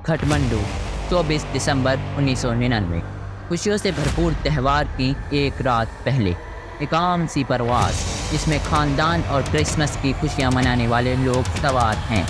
काठमांडू 24 दिसंबर 1999। खुशियों से भरपूर त्यौहार की एक रात पहले एक आम सी परवाज़ जिसमें ख़ानदान और क्रिसमस की खुशियां मनाने वाले लोग सवार हैं,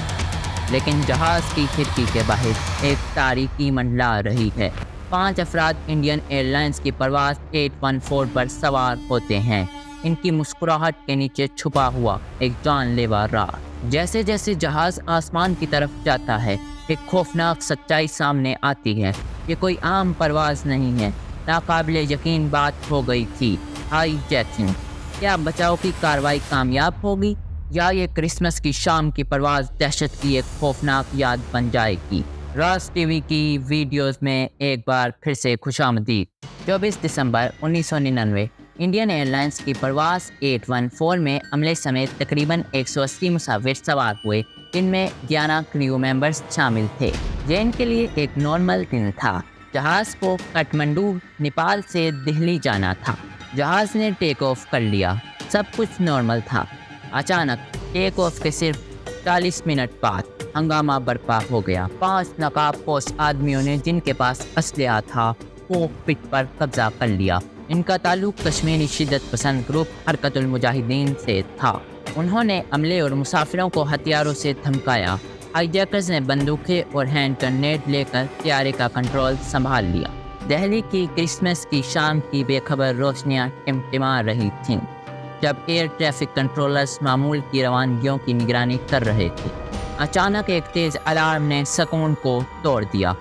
लेकिन जहाज़ की खिड़की के बाहर एक तारीकी मंडला रही है। 5 अफराद इंडियन एयरलाइंस की परवाज़ 814 पर सवार होते हैं। इनकी मुस्कुराहट के नीचे छुपा हुआ एक जानलेवा राज। जैसे जैसे जहाज़ आसमान की तरफ जाता है, एक खौफनाक सच्चाई सामने आती है। ये कोई आम परवाज़ नहीं है। नाकाबिले यकीन बात हो गई थी, हाई जैकिंग। क्या बचाव की कार्रवाई कामयाब होगी या ये क्रिसमस की शाम की परवाज़ दहशत की एक खौफनाक याद बन जाएगी? राज टीवी की वीडियोस में एक बार फिर से खुशामदीद। 24 दिसंबर 1999 इंडियन एयरलाइंस की परवाज़ 814 में अमले समेत तकरीबन 180 मुसाफिर सवार हुए, जिनमें 11 क्रू मेंबर्स शामिल थे। ये इनके लिए एक नॉर्मल दिन था। जहाज़ को काठमांडू नेपाल से दिल्ली जाना था। जहाज़ ने टेक ऑफ कर लिया, सब कुछ नॉर्मल था। अचानक टेक ऑफ के सिर्फ 40 मिनट बाद हंगामा बर्पा हो गया। 5 नकाबपोश आदमियों ने, जिनके पास असलहा था, कॉकपिट पर कब्जा कर लिया। इनका ताल्लुक कश्मीरी शिद्दत पसंद ग्रुप हरकतुल मुजाहिदीन से था। उन्होंने अमले और मुसाफिरों को हथियारों से धमकाया। हाईजैकर्स ने बंदूकें और हैंड ग्रेनेड लेकर त्यारे का कंट्रोल संभाल लिया। दिल्ली की क्रिसमस की शाम की बेखबर रोशनियां टिमटिमा रही थीं, जब एयर ट्रैफिक कंट्रोलर्स मामूल की रवानगियों की निगरानी कर रहे थे। अचानक एक तेज़ अलार्म ने सुकून को तोड़ दिया।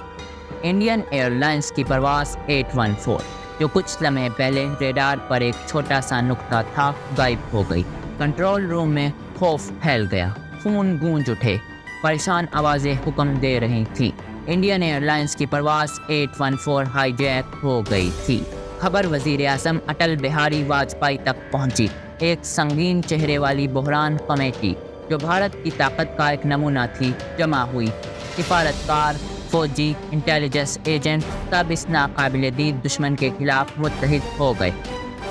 इंडियन एयरलाइंस की परवाज़ 814, जो कुछ लम्हे पहले रेडार पर एक छोटा सा नुक्ता था, गायब हो गई। कंट्रोल रूम में खौफ फैल गया। खून गूंज उठे। परेशान आवाज़ें हुक्म दे रही थी। इंडियन एयरलाइंस की परवाज़ 814 हाईजैक हो गई थी। खबर वज़ीर आज़म अटल बिहारी वाजपेयी तक पहुंची। एक संगीन चेहरे वाली बहरान कमेटी, जो भारत की ताकत का एक नमूना थी, जमा हुई। सिफारतकार, फौजी, इंटेलिजेंस एजेंट सब इस नाकाबिले दीद दुश्मन के खिलाफ मुत्तहिद हो गए।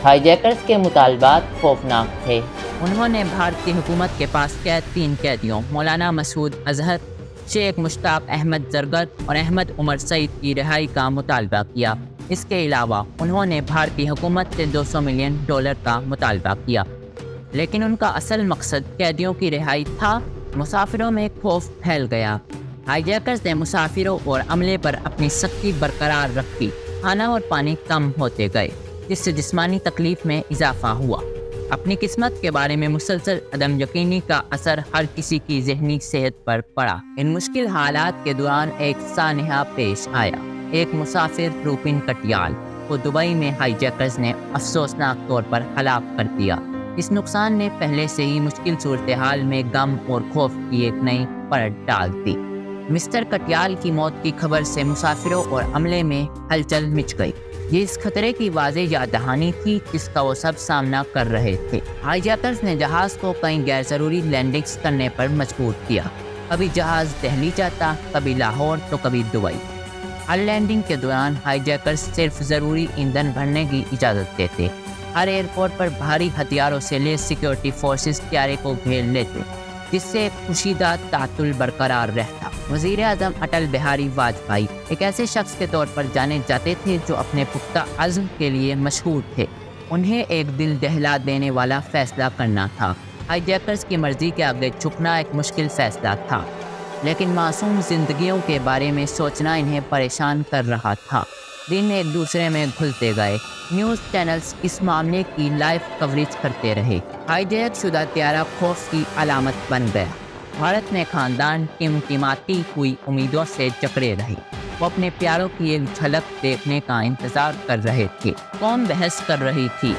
हाईजैकर्स के मुतालबात खौफनाक थे। उन्होंने भारतीय हुकूमत के पास कैद 3 कैदियों मौलाना मसूद अजहर, शेख मुश्ताक अहमद जरगर और अहमद उमर सईद की रिहाई का मुतालबा किया। इसके अलावा उन्होंने भारतीय हुकूमत से $200 मिलियन का मुतालबा किया, लेकिन उनका असल मकसद कैदियों की रिहाई था। मुसाफिरों में खौफ फैल गया। हाईजैकर्स ने मुसाफिरों और अमले पर अपनी सख्ती बरकरार रखी। खाना और पानी कम होते गए, जिससे जिस्मानी तकलीफ में इजाफा हुआ। अपनी किस्मत के बारे में मुसलसल अदम यकीनी का असर हर किसी की ज़हनी सेहत पर पड़ा। इन मुश्किल हालात के दौरान एक सानहा पेश आया। एक मुसाफिर रूपिन कटियाल को दुबई में हाईजैकर्स ने अफसोसनाक तौर पर हलाक कर दिया। इस नुकसान ने पहले से ही मुश्किल सूरत हाल में गम और खौफ की एक नई परत डाल दी। मिस्टर कटियाल की मौत की खबर से मुसाफिरों और अमले में हलचल मच गई। ये इस खतरे की वाज़ेह याद दहानी थी जिसका वो सब सामना कर रहे थे। हाईजैकर्स ने जहाज़ को कई गैर ज़रूरी लैंडिंग्स करने पर मजबूर किया। कभी जहाज़ दिल्ली जाता, कभी लाहौर, तो कभी दुबई। हर लैंडिंग के दौरान हाईजैकर्स सिर्फ ज़रूरी ईंधन भरने की इजाज़त देते। हर एयरपोर्ट पर भारी हथियारों से लैस सिक्योरिटी फोर्सेस त्यारे को घेर लेते, जिससे कुशीदा तातुल बरकरार रहता। वज़ीर आज़म अटल बिहारी वाजपेयी एक ऐसे शख्स के तौर पर जाने जाते थे जो अपने पुख्ता अज़्म के लिए मशहूर थे। उन्हें एक दिल दहला देने वाला फ़ैसला करना था। हाईजैकर्स की मर्ज़ी के आगे झुकना एक मुश्किल फ़ैसला था, लेकिन मासूम ज़िंदगियों के बारे में सोचना इन्हें परेशान कर रहा था। दिन एक दूसरे में घुलते गए। न्यूज़ चैनल्स इस मामले की लाइव कवरेज करते रहे। हाईजैक शुदा त्यारा खौफ की अलामत बन गया। भारत में ख़ानदान टिमटिमाती हुई उम्मीदों से जकड़े रहे। वो अपने प्यारों की एक झलक देखने का इंतज़ार कर रहे थे। कौम बहस कर रही थी,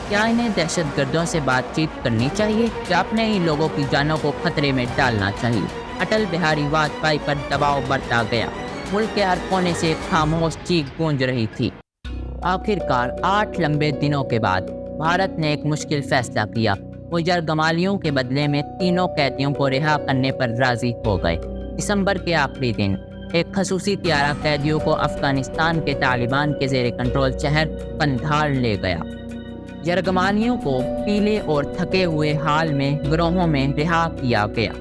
क्या इन्हें दहशतगर्दों से बातचीत करनी चाहिए या अपने ही लोगों की जानों को खतरे में डालना चाहिए? अटल बिहारी वाजपेयी पर दबाव बढ़ता गया। मुल्क के हर कोने से खामोश चीख गूंज रही थी। आखिरकार 8 लंबे दिनों के बाद भारत ने एक मुश्किल फैसला किया। वो यरगमालियों के बदले में 3 कैदियों को रिहा करने पर राजी हो गए। दिसंबर के आखिरी दिन एक खसूसी त्यारा कैदियों को अफगानिस्तान के तालिबान के ज़ेरे कंट्रोल शहर कंधार ले गया। यरगमालियों को पीले और थके हुए हाल में गिरोहों में रिहा किया गया।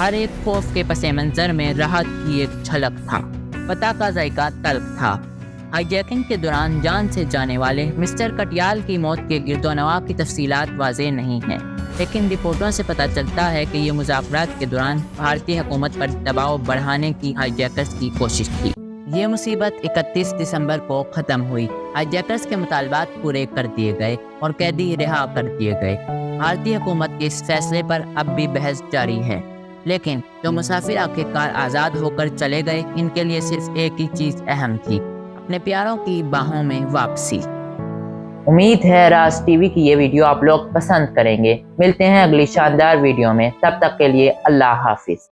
हर एक खौफ के पस मंजर में राहत की एक झलक था। पता का जायका तल्ख था। हाईजैकिंग के दौरान जान से जाने वाले मिस्टर कटियाल की मौत के गिरदोनवा की तफसीलात वाज़ेह नहीं हैं, लेकिन रिपोर्टों से पता चलता है कि ये मुज़ाकरात के दौरान भारतीय हुकूमत पर दबाव बढ़ाने की हाईजैकर्स की कोशिश थी। ये मुसीबत 31 दिसंबर को ख़त्म हुई। हाईजैकर्स के मुतालबात पूरे कर दिए गए और कैदी रिहा कर दिए गए। भारतीय हुकूमत के इस फैसले पर अब भी बहस जारी है, लेकिन जो मुसाफिर आखिरकार आज़ाद होकर चले गए, इनके लिए सिर्फ एक ही चीज़ अहम थी, अपने प्यारों की बाहों में वापसी। उम्मीद है राज टीवी की ये वीडियो आप लोग पसंद करेंगे। मिलते हैं अगली शानदार वीडियो में, तब तक के लिए अल्लाह हाफिज़।